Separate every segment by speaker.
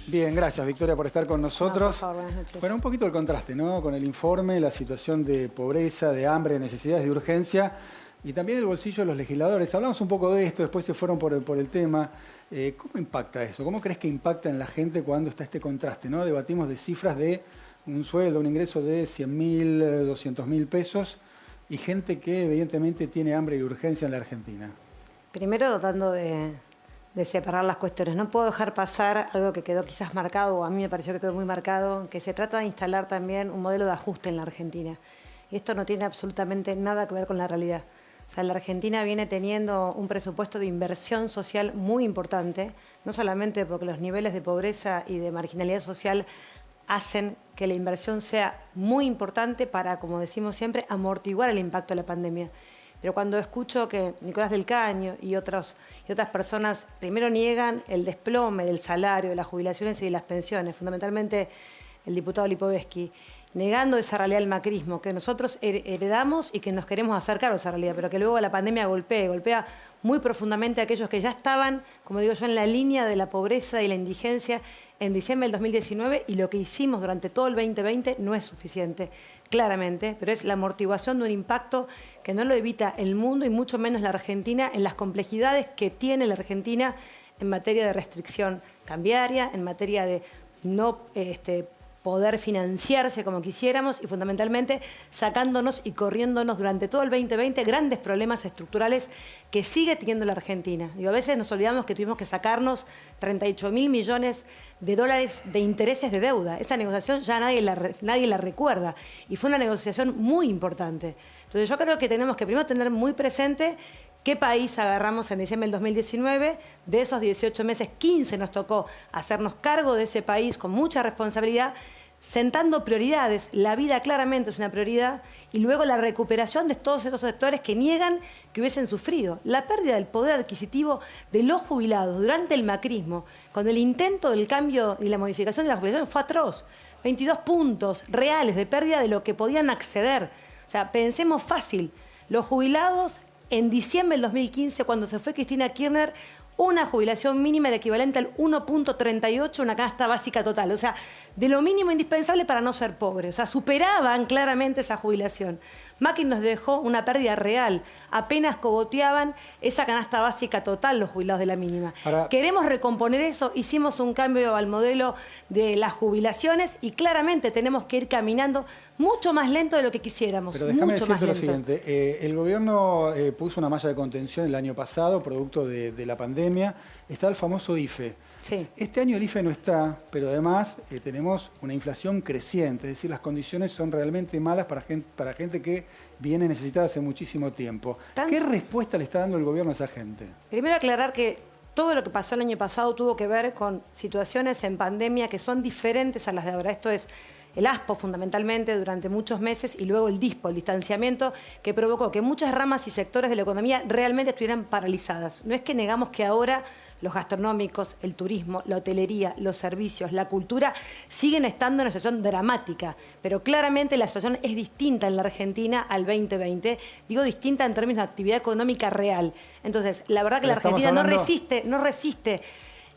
Speaker 1: Bien, gracias Victoria por estar con nosotros.
Speaker 2: No, por favor, buenas noches.
Speaker 1: Bueno, un poquito el contraste, ¿no? Con el informe, la situación de pobreza, de hambre, de necesidades de urgencia y también el bolsillo de los legisladores. Hablamos un poco de esto, después se fueron por el tema. ¿Cómo impacta eso? ¿Cómo crees que impacta en la gente cuando está este contraste, ¿no? Debatimos de cifras de un sueldo, un ingreso de 100.000, 200.000 pesos y gente que evidentemente tiene hambre y urgencia en la Argentina.
Speaker 2: Primero tratando de separar las cuestiones. No puedo dejar pasar algo que quedó quizás marcado, o a mí me pareció que quedó muy marcado, que se trata de instalar también un modelo de ajuste en la Argentina. Y esto no tiene absolutamente nada que ver con la realidad. O sea, la Argentina viene teniendo un presupuesto de inversión social muy importante, no solamente porque los niveles de pobreza y de marginalidad social hacen que la inversión sea muy importante para, como decimos siempre, amortiguar el impacto de la pandemia. Pero cuando escucho que Nicolás del Caño y otras personas primero niegan el desplome del salario, de las jubilaciones y de las pensiones, fundamentalmente el diputado Lipovetsky, negando esa realidad del macrismo, que nosotros heredamos y que nos queremos hacer cargo de esa realidad, pero que luego la pandemia golpea muy profundamente a aquellos que ya estaban, como digo yo, en la línea de la pobreza y la indigencia en diciembre del 2019, y lo que hicimos durante todo el 2020 no es suficiente, claramente, pero es la amortiguación de un impacto que no lo evita el mundo y mucho menos la Argentina en las complejidades que tiene la Argentina en materia de restricción cambiaria, en materia de no poder financiarse como quisiéramos y fundamentalmente sacándonos y corriéndonos durante todo el 2020 grandes problemas estructurales que sigue teniendo la Argentina. Y a veces nos olvidamos que tuvimos que sacarnos 38.000 millones de dólares de intereses de deuda. Esa negociación ya nadie la recuerda y fue una negociación muy importante. Entonces yo creo que tenemos que primero tener muy presente qué país agarramos en diciembre del 2019. De esos 18 meses, 15 nos tocó hacernos cargo de ese país con mucha responsabilidad, sentando prioridades. La vida claramente es una prioridad y luego la recuperación de todos estos sectores que niegan que hubiesen sufrido. La pérdida del poder adquisitivo de los jubilados durante el macrismo, con el intento del cambio y la modificación de la jubilación, fue atroz. 22 puntos reales de pérdida de lo que podían acceder. O sea, pensemos fácil, los jubilados en diciembre del 2015, cuando se fue Cristina Kirchner, una jubilación mínima era equivalente al 1.38, una canasta básica total. O sea, de lo mínimo indispensable para no ser pobre. O sea, superaban claramente esa jubilación. Macri nos dejó una pérdida real. Apenas cogoteaban esa canasta básica total los jubilados de la mínima. Queremos recomponer eso. Hicimos un cambio al modelo de las jubilaciones y claramente tenemos que ir caminando mucho más lento de lo que quisiéramos.
Speaker 1: Pero déjame
Speaker 2: mucho más
Speaker 1: decirte lo
Speaker 2: lento.
Speaker 1: siguiente. El gobierno puso una malla de contención el año pasado, producto de la pandemia. Está el famoso IFE.
Speaker 2: Sí.
Speaker 1: Este año el IFE no está, pero además tenemos una inflación creciente. Es decir, las condiciones son realmente malas para gente que viene necesitada hace muchísimo tiempo. ¿Qué respuesta le está dando el gobierno a esa gente?
Speaker 2: Primero aclarar que todo lo que pasó el año pasado tuvo que ver con situaciones en pandemia que son diferentes a las de ahora. Esto es el ASPO fundamentalmente durante muchos meses y luego el DISPO, el distanciamiento, que provocó que muchas ramas y sectores de la economía realmente estuvieran paralizadas. No es que negamos que ahora los gastronómicos, el turismo, la hotelería, los servicios, la cultura siguen estando en una situación dramática, pero claramente la situación es distinta en la Argentina al 2020. Digo distinta en términos de actividad económica real. Entonces, la verdad que la Argentina no resiste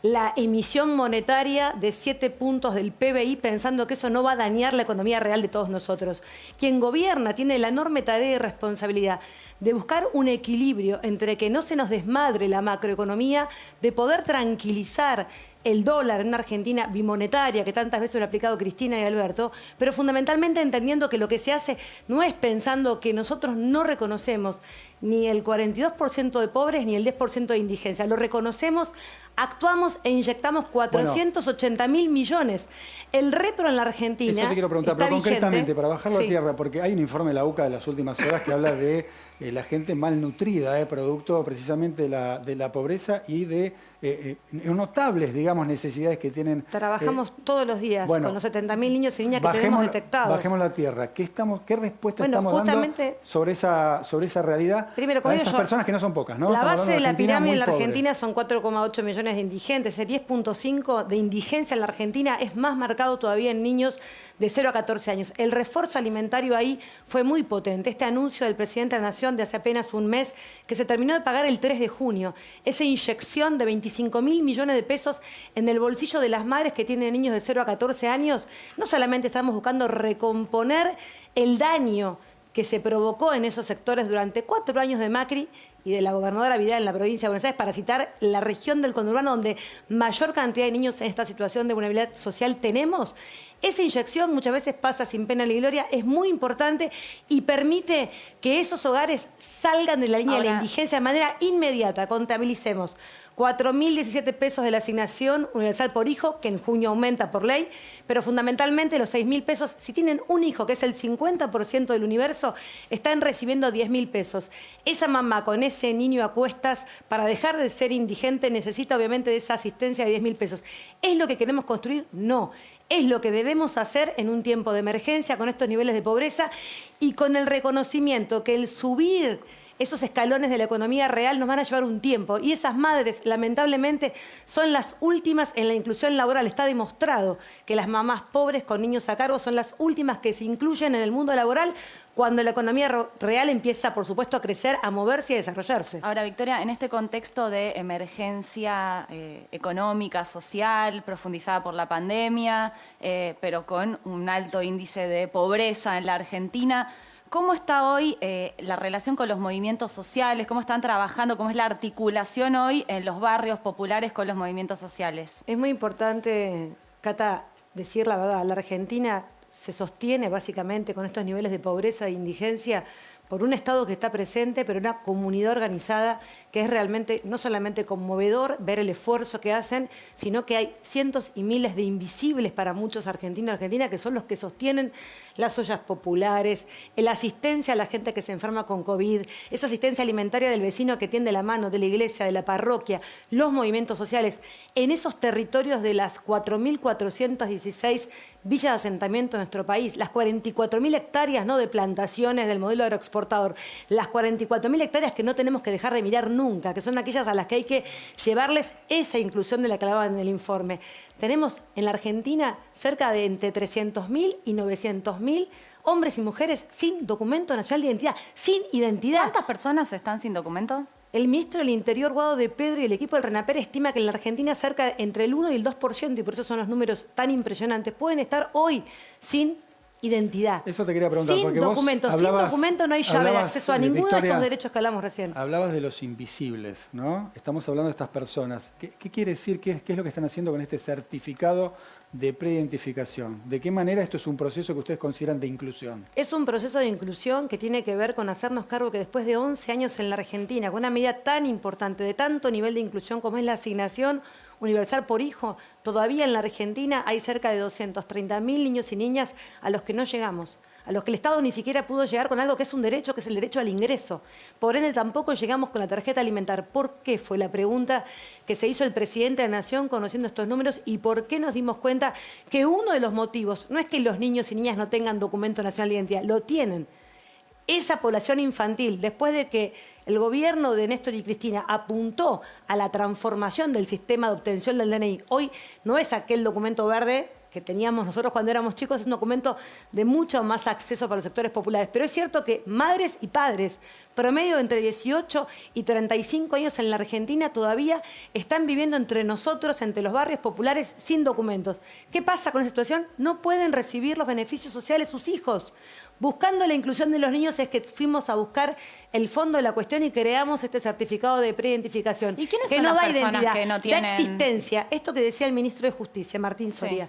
Speaker 2: la emisión monetaria de 7 puntos del PBI pensando que eso no va a dañar la economía real de todos nosotros. Quien gobierna tiene la enorme tarea y responsabilidad de buscar un equilibrio entre que no se nos desmadre la macroeconomía, de poder tranquilizar el dólar en una Argentina bimonetaria que tantas veces lo ha aplicado Cristina y Alberto, pero fundamentalmente entendiendo que lo que se hace no es pensando que nosotros no reconocemos ni el 42% de pobres ni el 10% de indigencia. Lo reconocemos, actuamos e inyectamos 480.000 millones. El repro en la Argentina
Speaker 1: eso te quiero preguntar, pero concretamente, para bajarlo a tierra, porque hay un informe de la UCA de las últimas horas que habla de la gente malnutrida, producto precisamente de la pobreza y de notables, digamos, necesidades que tienen.
Speaker 2: Trabajamos todos los días con los 70.000 niños y niñas que tenemos detectados.
Speaker 1: Bajemos la tierra. ¿Qué respuesta estamos dando sobre esa realidad? ayuda
Speaker 2: Primero,
Speaker 1: a esas personas que no son pocas, ¿no?
Speaker 2: La
Speaker 1: Estamos
Speaker 2: base de la
Speaker 1: Argentina
Speaker 2: pirámide
Speaker 1: muy
Speaker 2: en la
Speaker 1: pobre.
Speaker 2: Argentina son 4,8 millones de indigentes. El 10,5 de indigencia en la Argentina es más marcado todavía en niños de 0 a 14 años. El refuerzo alimentario ahí fue muy potente. Este anuncio del presidente de la Nación de hace apenas un mes, que se terminó de pagar el 3 de junio, esa inyección de 25.000 millones de pesos en el bolsillo de las madres que tienen niños de 0 a 14 años, no solamente estamos buscando recomponer el daño que se provocó en esos sectores durante 4 años de Macri y de la gobernadora Vidal en la provincia de Buenos Aires, para citar la región del conurbano donde mayor cantidad de niños en esta situación de vulnerabilidad social tenemos. Esa inyección muchas veces pasa sin pena ni gloria, es muy importante y permite que esos hogares salgan de la línea de la indigencia de manera inmediata. Contabilicemos 4.017 pesos de la asignación universal por hijo, que en junio aumenta por ley, pero fundamentalmente los 6.000 pesos, si tienen un hijo, que es el 50% del universo, están recibiendo 10.000 pesos. Esa mamá con ese niño a cuestas, para dejar de ser indigente, necesita obviamente de esa asistencia de 10.000 pesos. ¿Es lo que queremos construir? No. Es lo que debemos hacer en un tiempo de emergencia, con estos niveles de pobreza y con el reconocimiento que el subir esos escalones de la economía real nos van a llevar un tiempo. Y esas madres, lamentablemente, son las últimas en la inclusión laboral. Está demostrado que las mamás pobres con niños a cargo son las últimas que se incluyen en el mundo laboral cuando la economía real empieza, por supuesto, a crecer, a moverse y a desarrollarse.
Speaker 3: Ahora, Victoria, en este contexto de emergencia económica, social, profundizada por la pandemia, pero con un alto índice de pobreza en la Argentina, ¿cómo está hoy la relación con los movimientos sociales? ¿Cómo están trabajando? ¿Cómo es la articulación hoy en los barrios populares con los movimientos sociales?
Speaker 2: Es muy importante, Cata, decir la verdad. La Argentina se sostiene básicamente con estos niveles de pobreza e indigencia por un Estado que está presente, pero una comunidad organizada que es realmente no solamente conmovedor ver el esfuerzo que hacen, sino que hay cientos y miles de invisibles para muchos argentinos y argentinas que son los que sostienen las ollas populares, la asistencia a la gente que se enferma con COVID, esa asistencia alimentaria del vecino que tiende la mano, de la iglesia, de la parroquia, los movimientos sociales. En esos territorios de las 4.416 villas de asentamiento en nuestro país, las 44.000 hectáreas, ¿no?, de plantaciones del modelo agroexportador, las 44.000 hectáreas que no tenemos que dejar de mirar nunca, que son aquellas a las que hay que llevarles esa inclusión de la que hablaba en el informe. Tenemos en la Argentina cerca de entre 300.000 y 900.000 hombres y mujeres sin documento nacional de identidad, sin identidad.
Speaker 3: ¿Cuántas personas están sin documento?
Speaker 2: El ministro del Interior, Guado de Pedro, y el equipo del RENAPER estima que en la Argentina cerca entre el 1 y el 2%, y por eso son los números tan impresionantes, pueden estar hoy sin identidad.
Speaker 1: Eso te quería preguntar.
Speaker 2: Sin documento. Sin documento no hay llave de acceso a ninguno de estos derechos que hablamos recién.
Speaker 1: Hablabas de los invisibles, ¿no? Estamos hablando de estas personas. ¿Qué quiere decir? ¿Qué es lo que están haciendo con este certificado de preidentificación? ¿De qué manera esto es un proceso que ustedes consideran de inclusión?
Speaker 2: Es un proceso de inclusión que tiene que ver con hacernos cargo que después de 11 años en la Argentina, con una medida tan importante, de tanto nivel de inclusión como es la asignación universal por hijo, todavía en la Argentina hay cerca de 230.000 niños y niñas a los que no llegamos, a los que el Estado ni siquiera pudo llegar con algo que es un derecho, que es el derecho al ingreso. Por ende, tampoco llegamos con la tarjeta alimentar. ¿Por qué? Fue la pregunta que se hizo el presidente de la Nación conociendo estos números y por qué nos dimos cuenta que uno de los motivos no es que los niños y niñas no tengan documento nacional de identidad, lo tienen. Esa población infantil, después de que el gobierno de Néstor y Cristina apuntó a la transformación del sistema de obtención del DNI, hoy no es aquel documento verde que teníamos nosotros cuando éramos chicos, es un documento de mucho más acceso para los sectores populares. Pero es cierto que madres y padres, promedio entre 18 y 35 años en la Argentina, todavía están viviendo entre nosotros, entre los barrios populares, sin documentos. ¿Qué pasa con esa situación? No pueden recibir los beneficios sociales sus hijos. Buscando la inclusión de los niños es que fuimos a buscar el fondo de la cuestión y creamos este certificado de preidentificación.
Speaker 3: ¿Y quiénes
Speaker 2: que
Speaker 3: son
Speaker 2: no
Speaker 3: las
Speaker 2: da
Speaker 3: personas
Speaker 2: identidad,
Speaker 3: que no tienen?
Speaker 2: da existencia. Esto que decía el ministro de Justicia, Martín Soria.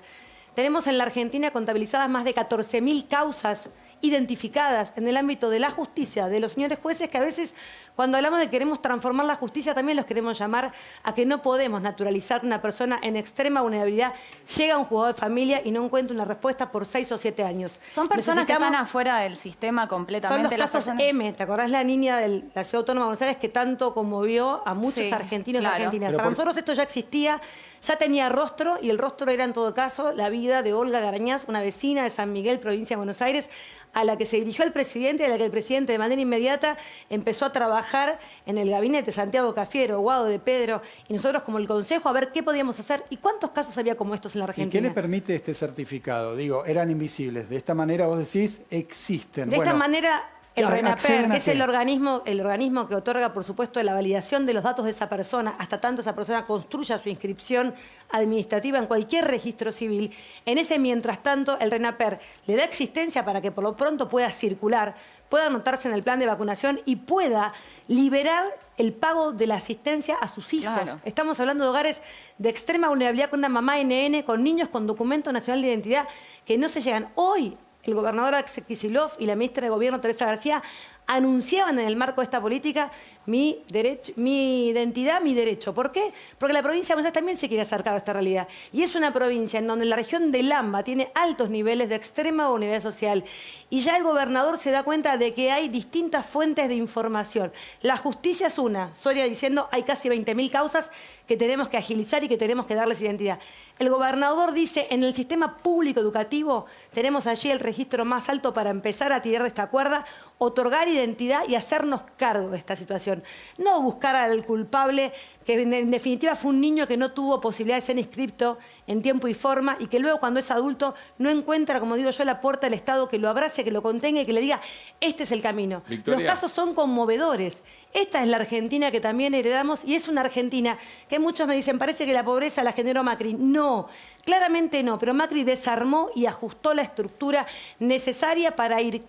Speaker 2: Tenemos en la Argentina contabilizadas más de 14.000 causas identificadas en el ámbito de la justicia, de los señores jueces, que a veces cuando hablamos de que queremos transformar la justicia también los queremos llamar a que no podemos naturalizar que una persona en extrema vulnerabilidad llega a un juzgado de familia y no encuentra una respuesta por 6 o 7 años.
Speaker 3: Son personas que están afuera del sistema completamente.
Speaker 2: Son los casos M, ¿te acordás la niña de la Ciudad Autónoma de Buenos Aires que tanto conmovió a muchos argentinos y argentinas? Para nosotros esto ya existía, ya tenía rostro, y el rostro era en todo caso la vida de Olga Garañaz, una vecina de San Miguel, provincia de Buenos Aires, a la que se dirigió el presidente, a la que el presidente de manera inmediata empezó a trabajar en el gabinete, Santiago Cafiero, Guado de Pedro, y nosotros como el Consejo a ver qué podíamos hacer y cuántos casos había como estos en la Argentina.
Speaker 1: ¿Y qué le permite este certificado? Digo, eran invisibles. De esta manera vos decís, existen.
Speaker 2: De esta manera... El RENAPER, que es el organismo que otorga, por supuesto, la validación de los datos de esa persona, hasta tanto esa persona construya su inscripción administrativa en cualquier registro civil. En ese mientras tanto, el RENAPER le da existencia para que por lo pronto pueda circular, pueda anotarse en el plan de vacunación y pueda liberar el pago de la asistencia a sus hijos.
Speaker 3: Claro.
Speaker 2: Estamos hablando de hogares de extrema vulnerabilidad con una mamá NN, con niños con documento nacional de identidad que no se llegan. Hoy, el gobernador Axel Kicillof y la ministra de Gobierno, Teresa García, anunciaban en el marco de esta política mi identidad, mi derecho. ¿Por qué? Porque la provincia de Buenos Aires también se quiere acercar a esta realidad. Y es una provincia en donde la región del AMBA tiene altos niveles de extrema vulnerabilidad social. Y ya el gobernador se da cuenta de que hay distintas fuentes de información. La justicia es una. Soria diciendo hay casi 20.000 causas que tenemos que agilizar y que tenemos que darles identidad. El gobernador dice, en el sistema público educativo tenemos allí el registro más alto para empezar a tirar de esta cuerda, otorgar identidad y hacernos cargo de esta situación. No buscar al culpable, que en definitiva fue un niño que no tuvo posibilidad de ser inscripto en tiempo y forma y que luego cuando es adulto no encuentra, como digo yo, la puerta del Estado que lo abrace, que lo contenga y que le diga, este es el camino.
Speaker 4: Victoria.
Speaker 2: Los casos son conmovedores. Esta es la Argentina que también heredamos y es una Argentina que muchos me dicen, parece que la pobreza la generó Macri. No, claramente no, pero Macri desarmó y ajustó la estructura necesaria para ir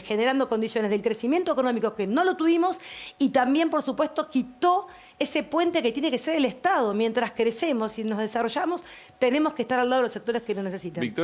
Speaker 2: generando condiciones del crecimiento económico que no lo tuvimos y también, por supuesto, quitó ese puente que tiene que ser el Estado. Mientras crecemos y nos desarrollamos, tenemos que estar al lado de los sectores que lo necesitan.